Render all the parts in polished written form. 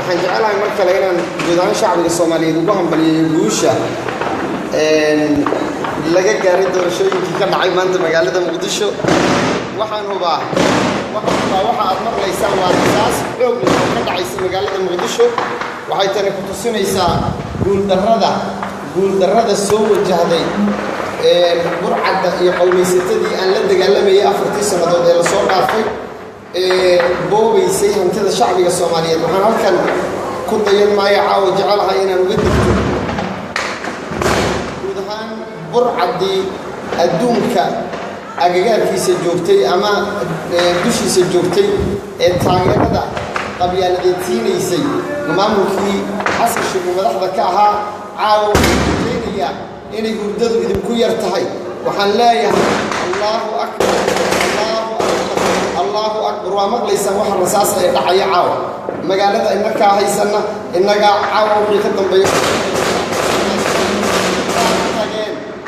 waxaan jecelahay mar kale inaan guud ahaan shacbiga Soomaaliyeed ugu hambaliyo guusha laga gaaray doorashooyinkii ka dhacay maanta magaalada Muqdisho waxaan hubaa waxa aad maqlaysaan waa asaas xoog leh ka dhacaysa magaalada Muqdisho waxay tani ku tusinaysaa guuldarrada soo wajahday burcadda iyo qowmiysatadii aan la dagaalamayay 4 sanadood ee la soo dhaafay boobaysay hantida shacbiga Soomaaliyeed waxaan halkan ku dayan maayo caawa jecelahay inaan uga digto guud ahaan burcaddii adduunka agagaarkiisa joogtay ama dushiisa joogtay ee taageerada qabyaaladeed siinaysay maamulkii xasan sheekh madaxda ka ahaa caawa keenaya inay hurdadu idinku yar tahay waxaan leeyahay Allahu akbar waa maqlaysaan waxa rasaas ay dhacay caawa magaalada inaka haysanna inaga caawa wixii ka dambeeyo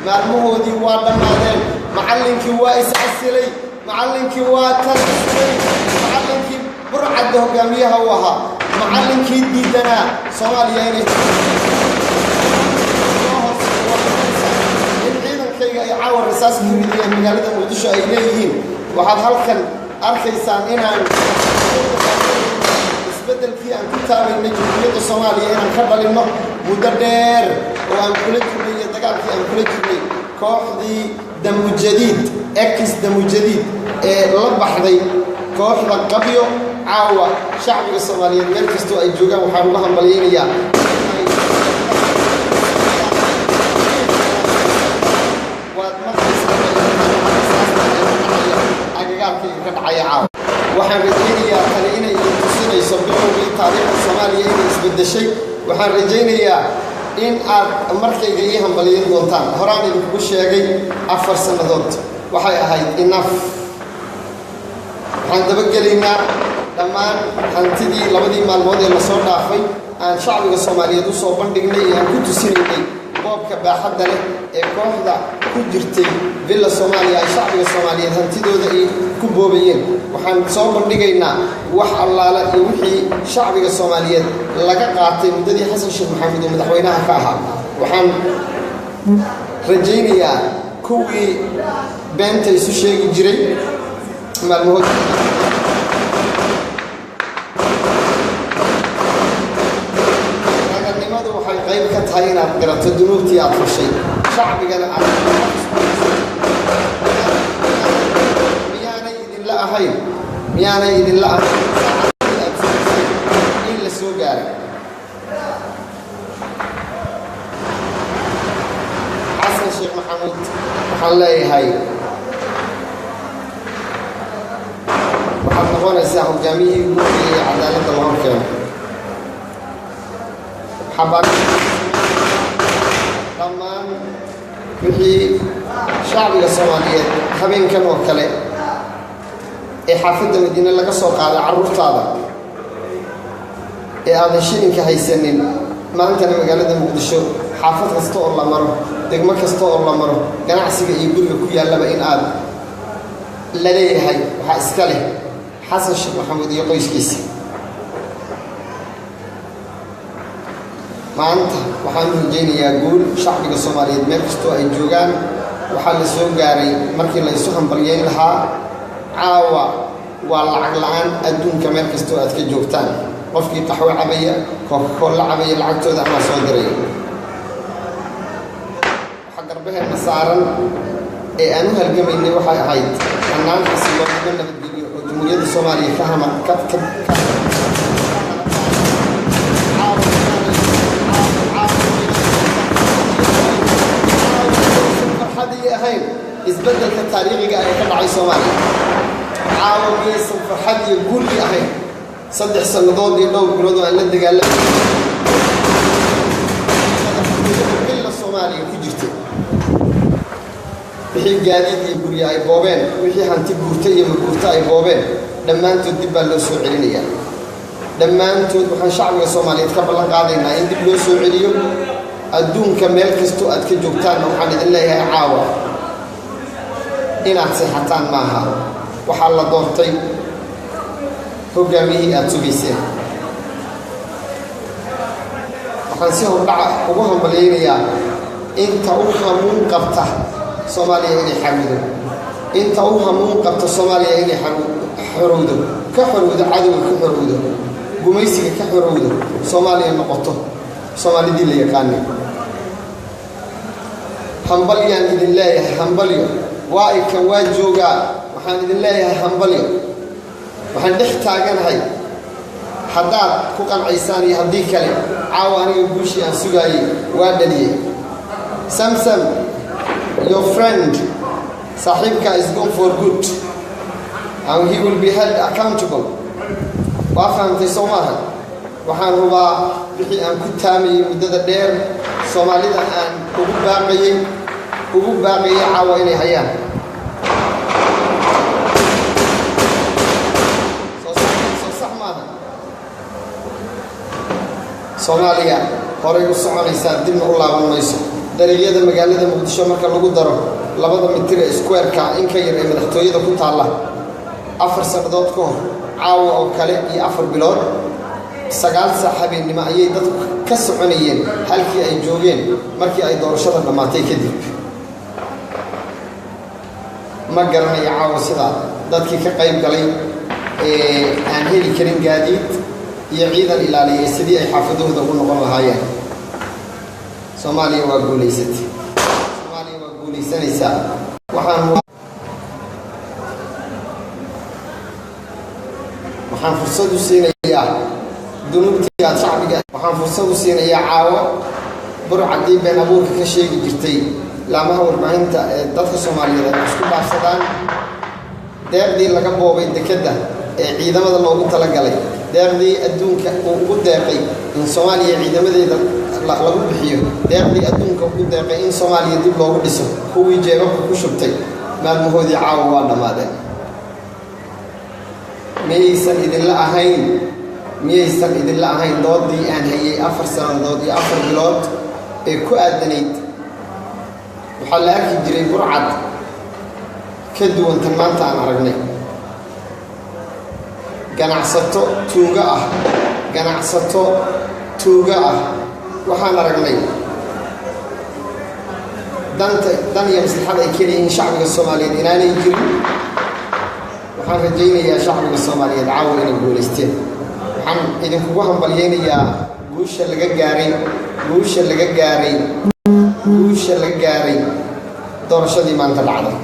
maalmahoodii waa dhamaadeen macallinkii waa iscasilay macallinkii waa tarbiisay macallinkii burcadda hogaamiyaha u ahaa macallinkii diidanaa Soomaaliya inay ciidankayga ay caawa rasaas ku ridayeen magaalada Muqdisho ay leeyihiin waxaad halkan arkaysaan inaan isbeddelkii aan ku taabaynay jamhuuriyadda Soomaaliya inaan ka dhalinno muddo dheer oo aan kula jirnay dagaalkii aan kula jirnay kooxdii damujadiid damujadiid ee la baxday kooxda qabyo caawa shacbiga Soomaaliyeed meel kastoo ay joogaan waxaan uga hambaliyaynayaa waxaan rajaynayaa tani inay tusinayso bilowgii taariikhda Soomaaliya inay isbedeshay waxaan rajaynayaa in aad markayga ii hambaliyin doontaan horaan idinku sheegay 4 sanadood waxay ahayd enough waxaan dabagelaynaa dhammaan hantidii 2 maalmood ee la soo dhaafay aan shacbiga Soomaaliyeed u soo bandhignay ee aan ku tusinaynay boobka baaxadda leh ee kooxda ku jirtay villa Soomaaliya ay shacbiga Soomaaliyeed hantidooda ay ku boobayeen waxaan soo bandhigaynaa wax allaala iyo wixii shacbiga Soomaaliyeed laga qaatay muddadii xasan sheekh maxamed oo madaxweynaha ka ahaa waxaan rajaynayaa kuwii beenta isu sheegi jiray maalmahood waxay qayb ka tahay inaad garato dunuubtii aad fashay shacbigana aad miyaanay idinla ahayn in la soo gaaray xasan sheekh maxamuud waxaan leeyahay waxaad noqonaysaa hogaamiyihii ugu horeeyay cadaaladda la horkeeno dhammaan wixii shacbiga Soomaaliyeed habeenkan oo kale ee xaafadda Madiina laga soo qaaday carruurtaada ee aadan shilinka haysanin maantana magaalada Muqdisho xaafad kasta oo la maro degmo kasta oo la maro ganacsiga iyo guriga ku yaalaba in aad la leeyahay waxa iska leh xasan sheekh maxamuud iyo qoyskiisa maanta waxaan rajaynayaa guul shacbiga Soomaaliyeed meel kastoo ay joogaan waxaa la soo gaaray markii la isu hambalyeyn lahaa caawa waa lacag la'aan adduunka meel kastoo aad ka joogtaan qofkii qaxwo cabaya Coca-Cola cabaya lacagtooda ama soo diray waxa garbaheena saaran ee aan u halgamaynay waxay ahayd hannaankaasi loo nabadgeliyo oo jamhuuriyadda Soomaaliya ka hama isbeddelka taariikhiga ay ka dhacay Soomaaliya caawiyaysan farxad iyo guul ahayn 3 sanadood iyo dhowr bilood oo aan la dagaalamay villa Soomaaliya ku jirtay wixii gaadiid iyo guryo ay boobeen wixii hanti guurtay iyo maguurta ay boobeen dhammaantood dib baa loo soo celinayaa dhammaantood waxaan shacbiga Soomaaliyeed ka ballan qaadaynaa in dib loo soo celiyo adduunka meel kastoo aad ka joogtaan waxaan idin leeyahay caawa inaad seexataan maaha waxaa la doortay hogaamiyihii aad sugayseen waxaan si hordhaca ugu hambaleynayaa inta u hamuun qabta Soomaaliya inay xamido inta u hamuun qabta Soomaaliya inay xorowdo ka xorowdo cadowga ka xorowdo gumaysiga ka xorowdo Soomaaliya noqoto Soomaalidii la yaqaanay hambalyan idin leeyahay hambalyo waa ay kan waa joogaa waxaan idin leeyahay hambalyo waxaan dhex taaganahay haddaad ku qancaysaan iyo haddii kale caawa aniga guushii aan sugaayey waa dhaliyey Samsam your friend saaxiibka is gone for good and he will be held accountable waa fahamtay soo maaha waxaan hubaa wixii aan ku taamayey muddada dheer Soomaalida aan ugu baaqayay caawa inay hayaan Soomaaliya horay u soconaysaa dibna u laaban mayso dariiqyada magaalada Muqdisho marka lagu daro 2 mitir square-ka in ka yar ee madaxtooyada ku taala 4 sanadood ka hor caawa oo kale iyo 4 bilood 9 saac habeenimo ayay dadku ka soconayeen halkii ay joogeen markii ay doorashada dhamaatay kadib ma garanayo caawa sida dadkii ka qayb galay aan heli karin gaadiid iyo ciidan ilaaliyay sidii ay xaafadooda ugu noqon lahaayeen Soomaaliya waa guuleysatay Soomaaliya waa guuleysanaysaa waxaan fursad u siinayaa dunuubtii aad shacbiga waxaan fursad u siinayaa caawa burcadii been abuurka ka sheegi jirtay laamaha warbaahinta ee dadka Soomaaliyeed ay isku dhaafsadaan deeqdii laga boobay dekada ee ciidamada loogu talagalay deeqdii adduunka uu ugu deeqay in Soomaaliya ciidamadeeda lagu bixiyo deeqdii adduunka ugu deeqay in Soomaaliya dib loogu dhiso kuwii jeebabka ku shubtay maalmahoodii caawa waa dhamaadeen miyaysan idinla ahayn doodii aan hayay 4 sanadood iyo 4 bilood ee ku aadanayd waxaa la arki jiray burcad ka duwan tan maanta aan aragnay ganacsato tuuga ah waxaan aragnay dan iyo maslaxad ay keliyihiin shacbiga Soomaaliyeed inaanay jirin waxaan rajaynayaa shacbiga Soomaaliyeed caawa inay guuleysteen waxaan idinkugu hambalyeynayaa guusha laga gaaray doorashadii maanta dhacday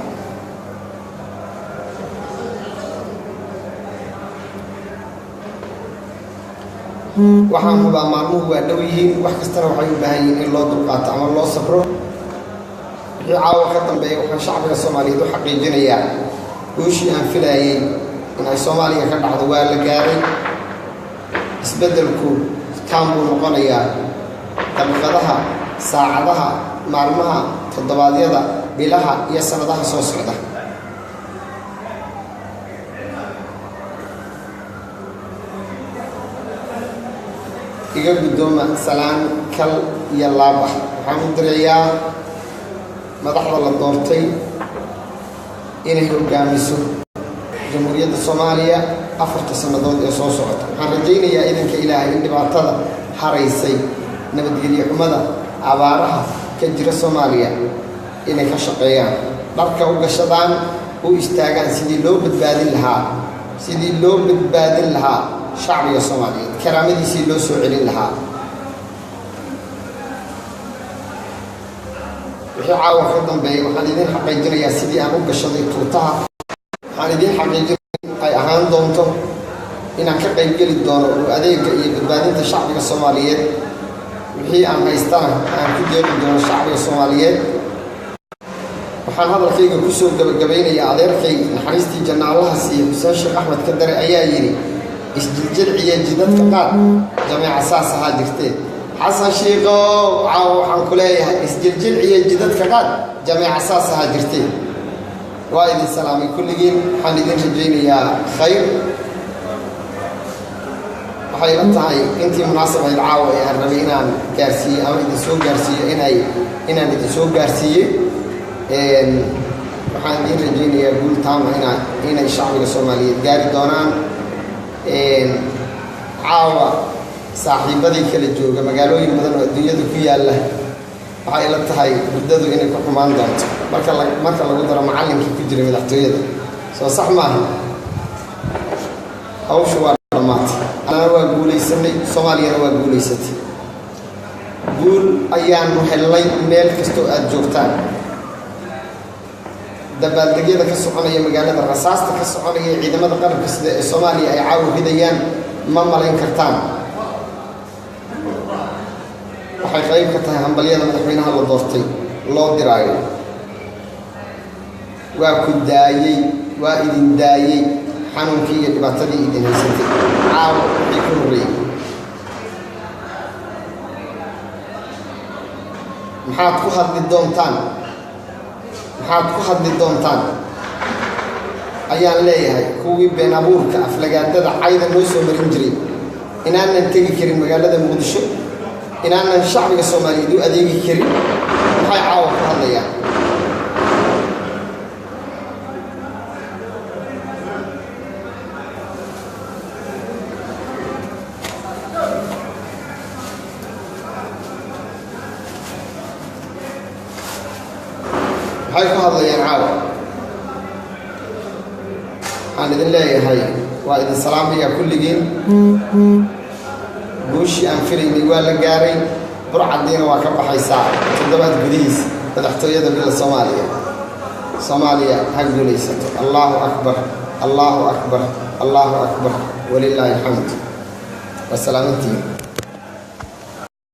waxaan hubaa maalmuhu waa dhow yihiin wax kastana waxay u baahan yihiin in loo dulqaato ama loo sabro wixii caawa ka dambeeya waxaan shacbiga Soomaaliyeed u xaqiijinayaa guushii aan filayay in ay Soomaaliya ka dhacdo waa la gaaray isbeddelku kaan buu noqonayaa daqiiqadaha saacadaha maalmaha toddobaadyada bilaha iyo sanadaha soo socda iga guddooma salaan kal iyo laab ah waxaan u dirayaa madaxda la doortay inay hogaamiso jamhuuriyadda Soomaaliya 4 sanadood ee soo socota waxaan rajaynayaa idinka Ilaahay in dhibaatada haraysay nabadgelyo xumada abaaraha ka jira Soomaaliya inay ka shaqeeyaan dharka u gashadaan u istaagaan sidii loo badbaadin lahaa shacbiga Soomaaliyeed karaamadiisii loo soo celin lahaa wixii caawa ka dambeeyay waxaan idin xaqiijinayaa sidii aan u gashaday tuutaha waxaan idin xaqiijinayaa ay ahaan doonto inaan ka qaybgeli doono adeegga iyo badbaadinta shacbiga Soomaaliyeed wixii aan haystana aan ku deeqi doono shacbiga Soomaaliyeed waxaan hadalkayga ku soo gabagabeynayaa adeerkay naxariistii janna Allaha siiyo Xuseen Sheekh Axmed Kadare ayaa yiri isjilciye jidadka qaad jamiica saasaha jirtay xasan sheego waxaan ku leeyahay isjilciye jidadka qaad jamiica saasaha jirtay waa idin salaamay kulligiin waxaan idin rajaynayaa khayr waxay la tahay intii munaasabad caawa ee aan rabay inaan gaarsiiyo ama idin soo gaarsiiyo inaan idin soo gaarsiiyey waxaan idin rajaynayaa guul taama inay shacbiga Soomaaliyeed gaari doonaan caawa saaxiibadii kala jooga magaalooyin badan oo adduunyada ku yaalla waxay ila tahay muddadu inay ku xumaan doonto marka lagu daro macallinkii ku jiray madaxtooyada soo sax maaha hawshu waa dhammaatay anana waa guulaysanay soomaaliyana waa guulaysatay guul ayaanu helnay meel kastoo aad joogtaan dabaaldegyada ka soconaya magaalada rasaasta ka soconaya ciidamada qalabka sida ee Soomaaliya ay caawa ridayaan ma malayn kartaan waxay qayb ka tahay hambaliyada madaxweynaha la doortay loo diraayo waa ku daayay waa idin daayay xanuunkii iyo dhibaatadii idin haysatay caawa wixii ku horreeyay maxaad ku hadli doontaan ayaan leeyahay kuwii been abuurka aflagaadada cayda noo soo marin jiray inaanan tegi karin magaalada muqdisho inaanan shacbiga Soomaaliyeed u adeegi karin maxay caawa ku hadlayaan caawa waxaan idin leeyahay waa idin salaamaya kulligiin guushii aan filaynay waa la gaaray burcadiina waa ka baxaysaa toddobaad gudihiis madaxtooyada bila Soomaaliya ha guulaysato Allahu akbar Allahu akbar Allahu akbar walillaahi alxamd wa salaamantiin